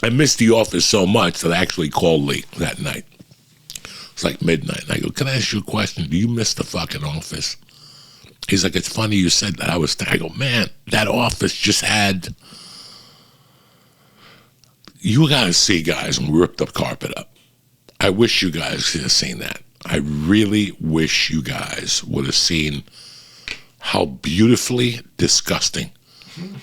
I missed the office so much that I actually called Lee that night. It's like midnight. And I go, can I ask you a question? Do you miss the fucking office? He's like, it's funny you said that. I go, man, that office just had... You got to see, guys, when we ripped the carpet up. I wish you guys could have seen that. I really wish you guys would have seen how beautifully disgusting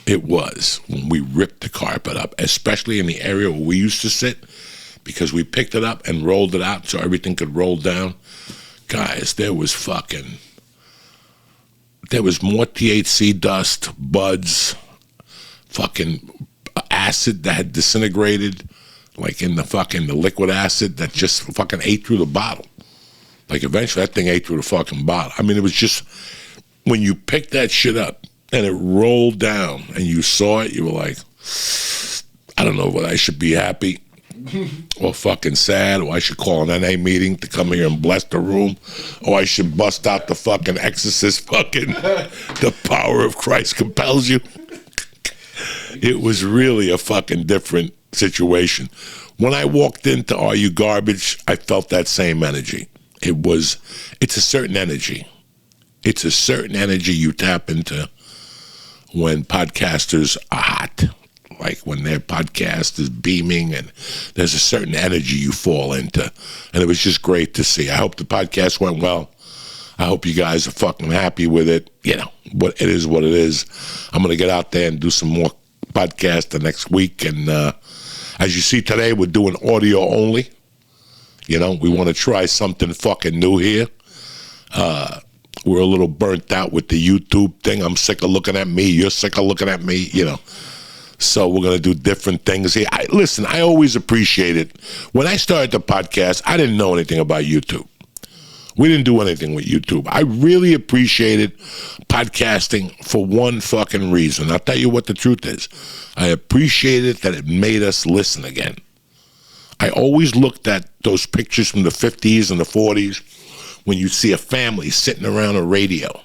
it was when we ripped the carpet up, especially in the area where we used to sit, because we picked it up and rolled it out so everything could roll down. Guys, there was more THC dust, buds, fucking acid that had disintegrated, like in the liquid acid that just fucking ate through the bottle. Like eventually that thing ate through the fucking bottle. I mean, it was just, when you picked that shit up and it rolled down and you saw it, you were like, I don't know whether I should be happy or fucking sad, or I should call an NA meeting to come here and bless the room, or I should bust out the fucking exorcist fucking, the power of Christ compels you. It was really a fucking different situation. When I walked into Are You Garbage, I felt that same energy. It's a certain energy. It's a certain energy you tap into when podcasters are hot. Like when their podcast is beaming, and there's a certain energy you fall into. And it was just great to see. I hope the podcast went well. I hope you guys are fucking happy with it. You know, it is what it is. I'm going to get out there and do some more podcasts the next week. And as you see today, we're doing audio only. You know, we want to try something fucking new here. We're a little burnt out with the YouTube thing. I'm sick of looking at me. You're sick of looking at me, you know. So we're going to do different things here. Listen, I always appreciate it. When I started the podcast, I didn't know anything about YouTube. We didn't do anything with YouTube. I really appreciated podcasting for one fucking reason. I'll tell you what the truth is. I appreciated that it made us listen again. I always looked at those pictures from the 50s and the 40s when you see a family sitting around a radio,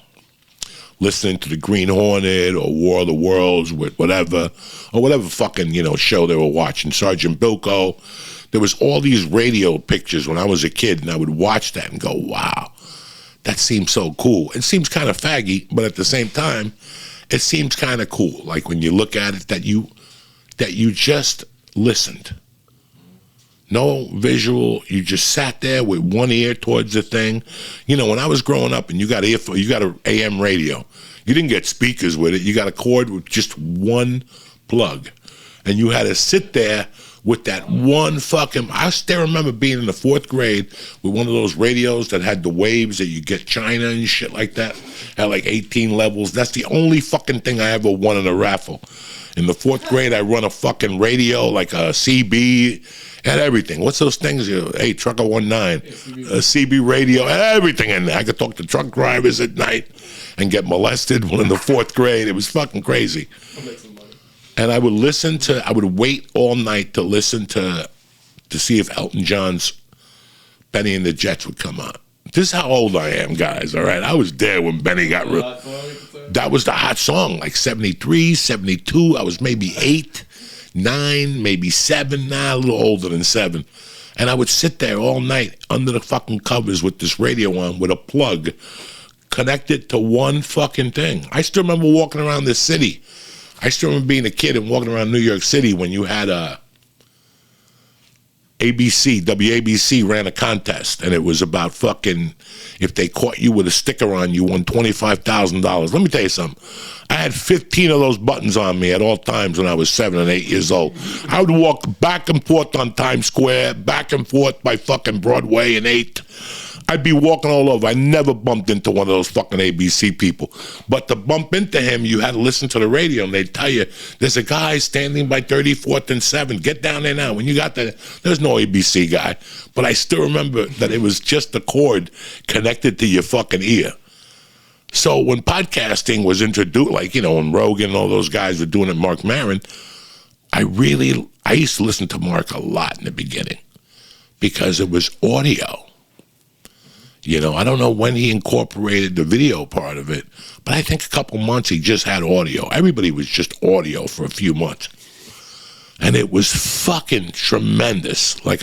listening to the Green Hornet or War of the Worlds with whatever fucking, show they were watching, Sergeant Bilko. There was all these radio pictures when I was a kid, and I would watch that and go, wow, that seems so cool. It seems kind of faggy, but at the same time, it seems kind of cool. Like when you look at it, that you just listened. No visual, you just sat there with one ear towards the thing. You know, when I was growing up and you got an AM radio, you didn't get speakers with it. You got a cord with just one plug. And you had to sit there with that one fucking... I still remember being in the 4th grade with one of those radios that had the waves that you get China and shit like that. Had like 18 levels. That's the only fucking thing I ever won in a raffle. In the 4th grade, I run a fucking radio, like a CB... Had everything. What's those things? Hey, Trucker 19, a CB radio, everything in there. I could talk to truck drivers at night and get molested when in the 4th grade. It was fucking crazy. And I would wait all night to listen to see if Elton John's Benny and the Jets would come on. This is how old I am, guys, all right? I was there when Benny got that was the hot song, like 73, 72. I was maybe 8. 9, maybe 7 now, a little older than 7. And I would sit there all night under the fucking covers with this radio on with a plug connected to one fucking thing. I still remember walking around this city. I still remember being a kid and walking around New York City when you had WABC ran a contest, and it was about fucking, if they caught you with a sticker on, you won $25,000. Let me tell you something. I had 15 of those buttons on me at all times when I was 7 and 8 years old. I would walk back and forth on Times Square, back and forth by fucking Broadway and 8th. I'd be walking all over. I never bumped into one of those fucking ABC people. But to bump into him, you had to listen to the radio, and they'd tell you, there's a guy standing by 34th and 7. Get down there now. When you got there, there's no ABC guy. But I still remember that it was just a cord connected to your fucking ear. So when podcasting was introduced, like, when Rogan and all those guys were doing it, Mark Maron, I used to listen to Mark a lot in the beginning because it was audio. I don't know when he incorporated the video part of it, but I think a couple months he just had audio. Everybody was just audio for a few months. And it was fucking tremendous. Like,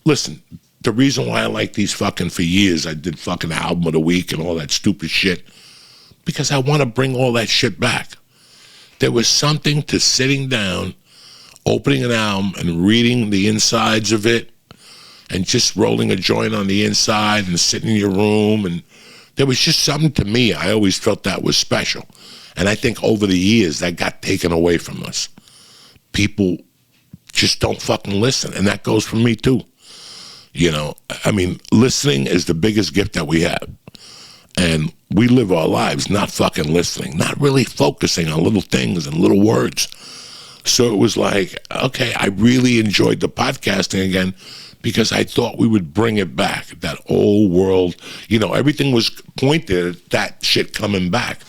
listen, the reason why I like these fucking for years, I did fucking album of the week and all that stupid shit, because I want to bring all that shit back. There was something to sitting down, opening an album and reading the insides of it and just rolling a joint on the inside and sitting in your room. And there was just something to me. I always felt that was special. And I think over the years that got taken away from us. People just don't fucking listen. And that goes for me too. You know, I mean, listening is the biggest gift that we have. And we live our lives not fucking listening, not really focusing on little things and little words. So it was like, okay, I really enjoyed the podcasting again because I thought we would bring it back, that old world. You know, everything was pointed at that shit coming back.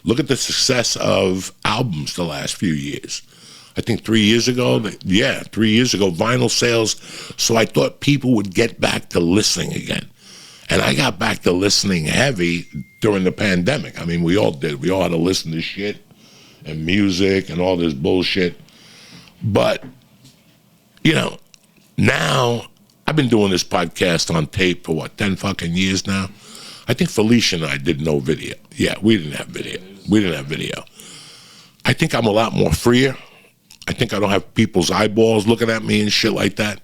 Look at the success of albums the last few years. I think 3 years ago, 3 years ago, vinyl sales. So I thought people would get back to listening again. And I got back to listening heavy during the pandemic. I mean, we all did. We all had to listen to shit and music and all this bullshit. But, you know, now I've been doing this podcast on tape for 10 fucking years now? I think Felicia and I did no video. Yeah, we didn't have video. I think I'm a lot more freer. I think I don't have people's eyeballs looking at me and shit like that.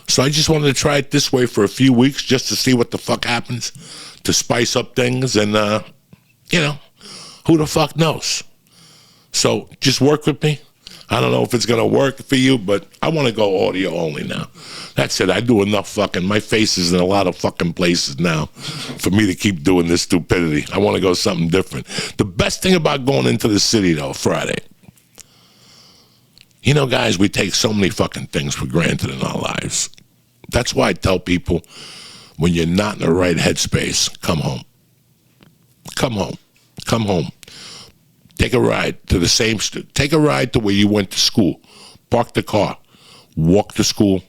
So I just wanted to try it this way for a few weeks just to see what the fuck happens, to spice up things, and, you know, who the fuck knows? So just work with me. I don't know if it's going to work for you, but I want to go audio only now. That's it. I do enough fucking. My face is in a lot of fucking places now for me to keep doing this stupidity. I want to go something different. The best thing about going into the city, though, Friday, you know, guys, we take so many fucking things for granted in our lives. That's why I tell people, when you're not in the right headspace, come home. Come home. Come home. Take a ride to the same, take a ride to where you went to school. Park the car, walk to school,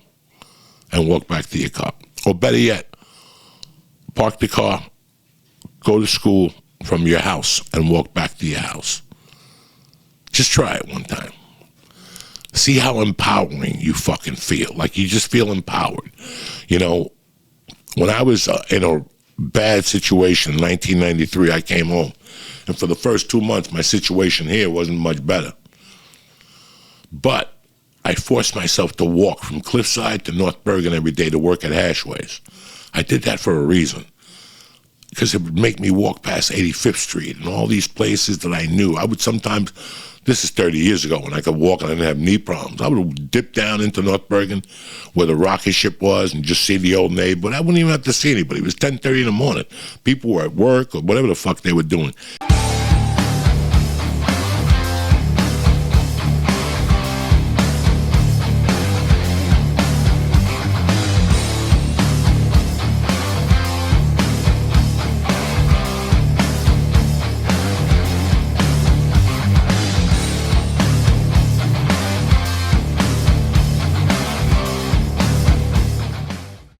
and walk back to your car. Or better yet, park the car, go to school from your house, and walk back to your house. Just try it one time. See how empowering you fucking feel. Like, you just feel empowered. You know, when I was in a bad situation in 1993, I came home. And for the first 2 months, my situation here wasn't much better. But I forced myself to walk from Cliffside to North Bergen every day to work at Hashways. I did that for a reason. Because it would make me walk past 85th Street and all these places that I knew. I would sometimes, this is 30 years ago when I could walk and I didn't have knee problems. I would dip down into North Bergen where the rocket ship was and just see the old neighborhood. I wouldn't even have to see anybody. It was 10:30 in the morning. People were at work or whatever the fuck they were doing.